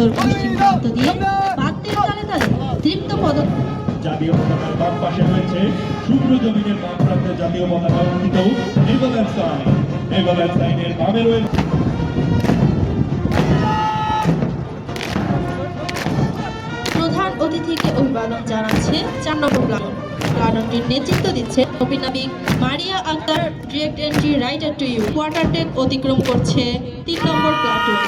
উত্তর পশ্চিম প্রান্ত দিয়ে বাদ্যের তালে তালে তৃপ্ত পদক। জাতীয় পতাকার বাম পাশে রয়েছে শুভ্র জমিনের বাম প্রান্তে জাতীয় পতাকা অঙ্কিত নেভাল অ্যান্ড সাইনের বামে রয়েছে প্রধান অতিথিকে অভিবাদন জানাচ্ছে 4 নম্বর প্লাটুন। প্লাটুনটির নেতৃত্ব দিচ্ছে অভিনাবিক মারিয়া আক্তার। ডিরেক্ট এন্ট্রি রাইটার টু ইউ। কোয়ার্টার ডেক অতিক্রম করছে 3 নম্বর প্লাটুন।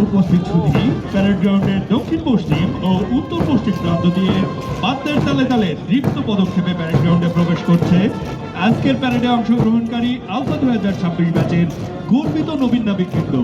উপস্থিত সুধী প্যারেড গ্রাউন্ডের দক্ষিণ পশ্চিম ও উত্তর পশ্চিম প্রান্ত দিয়ে বাদ্যের তালে তালে দৃপ্ত পদক্ষেপে প্যারেড গ্রাউন্ডে প্রবেশ করছে আজকের প্যারেডে অংশগ্রহণকারী আলফা 2026 ব্যাচের গর্বিত নবীন নাবিকবৃন্দ।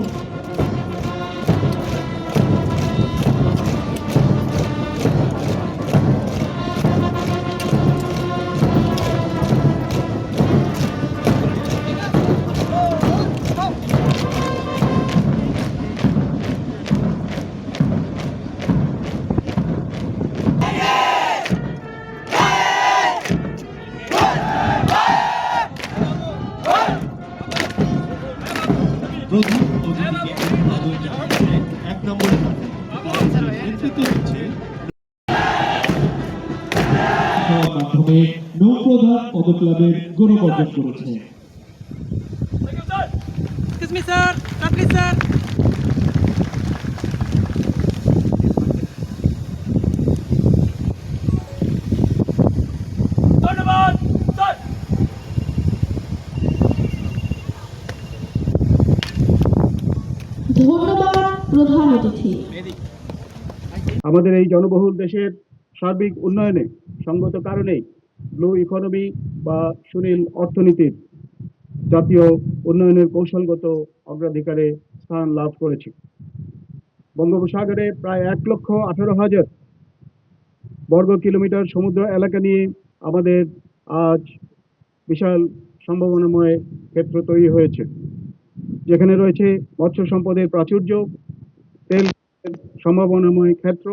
প্রধান অতিথিকে অভিবাদন জানাচ্ছে 1 নম্বর প্লাটুন। নেতৃত্ব দিচ্ছে মাধ্যমে নৌপ্রধান পদক লাভের গৌরব অর্জন করেছে। Excuse me, sir. Please, sir. ধন্যবাদ স্যার। ধন্যবাদ প্রধান অতিথি। আমাদের এই জনবহুল দেশের সার্বিক উন্নয়নে সঙ্গত কারণেই ব্লু ইকোনমি বা সুনীল অর্থনীতির জাতীয় উন্নয়নের কৌশলগত অগ্রাধিকারে স্থান লাভ করেছে। বঙ্গোপসাগরে প্রায় 1,18,000 বর্গ কিলোমিটার সমুদ্র এলাকা নিয়ে আমাদের আজ বিশাল সম্ভাবনাময় ক্ষেত্র তৈরি হয়েছে, যেখানে রয়েছে মৎস্য সম্পদের প্রাচুর্য, তেল সম্ভাবনাময় ক্ষেত্র,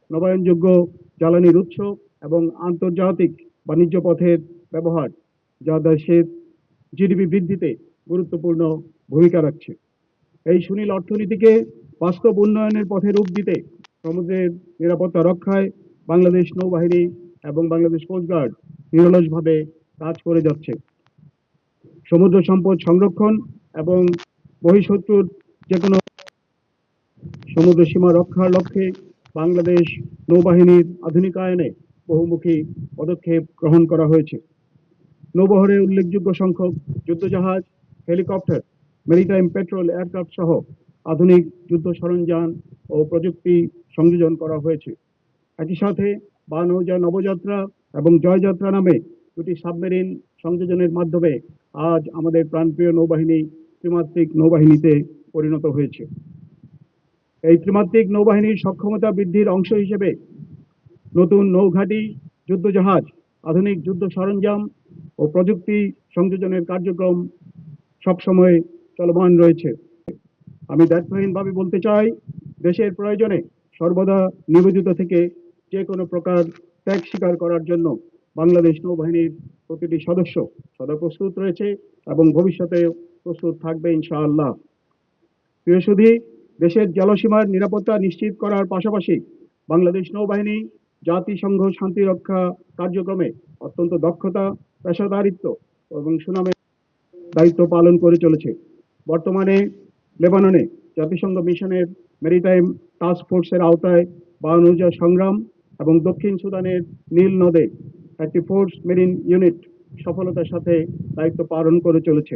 নবায়নযোগ্য জ্বালানির উৎস এবং আন্তর্জাতিক বাণিজ্য পথের ব্যবহার, যা দেশের জিডিপি বৃদ্ধিতে গুরুত্বপূর্ণ ভূমিকা রাখছে। এই সুনীল অর্থনীতিকে বাস্তব উন্নয়নের পথে রূপ দিতে সমুদ্রের নিরাপত্তা রক্ষায় বাংলাদেশ নৌবাহিনী এবং বাংলাদেশ কোস্টগার্ড নিরলসভাবে কাজ করে যাচ্ছে। সমুদ্র সম্পদ সংরক্ষণ এবং বহিঃশত্রুর যে কোনো সমুদ্র সীমা রক্ষার লক্ষ্যে বাংলাদেশ নৌবাহিনীর আধুনিকায়নে বহুমুখী পদক্ষেপ গ্রহণ করা হয়েছে। নৌবহরে উল্লেখযোগ্য সংখ্যক যুদ্ধজাহাজ, হেলিকপ্টার, মেরিটাইম পেট্রোল এয়ারক্রাফট সহ আধুনিক যুদ্ধ সরঞ্জাম ও প্রযুক্তি সংযোজন করা হয়েছে। একই সাথে বানৌজা নবযাত্রা এবং জয়যাত্রা নামে 2টি সাবমেরিন সংযোজনের মাধ্যমে আজ আমাদের প্রাণপ্রিয় নৌবাহিনী ত্রিমাত্রিক নৌবাহিনীতে পরিণত হয়েছে। এই ত্রিমাত্রিক নৌবাহিনীর সক্ষমতা বৃদ্ধির অংশ হিসেবে নতুন নৌঘাঁটি, যুদ্ধজাহাজ, আধুনিক যুদ্ধ সরঞ্জাম ও প্রযুক্তি সংযোজনের কার্যক্রম সবসময় চলমান রয়েছে। আমি দায়িত্বহীনভাবে বলতে চাই, দেশের প্রয়োজনে সর্বদা নিবেদিত থেকে যে কোনো প্রকার ত্যাগ স্বীকার করার জন্য বাংলাদেশ নৌবাহিনীর প্রতিটি সদস্য সদা প্রস্তুত রয়েছে এবং ভবিষ্যতে প্রস্তুত থাকবে ইনশাআল্লাহ। প্রিয় সুধী, দেশের জলসীমার নিরাপত্তা নিশ্চিত করার পাশাপাশি বাংলাদেশ নৌবাহিনী জাতিসংঘ শান্তিরক্ষা কার্যক্রমে অত্যন্ত দক্ষতা, পেশাদারিত্ব এবং সুনামের দায়িত্ব পালন করে চলেছে। বর্তমানে লেবাননে জাতিসংঘ মিশনের মেরিটাইম টাস্ক ফোর্সের আওতায় বানৌজা সংগ্রাম এবং দক্ষিণ সুদানের নীল নদে একটি ফোর্স মেরিন ইউনিট সফলতার সাথে দায়িত্ব পালন করে চলেছে।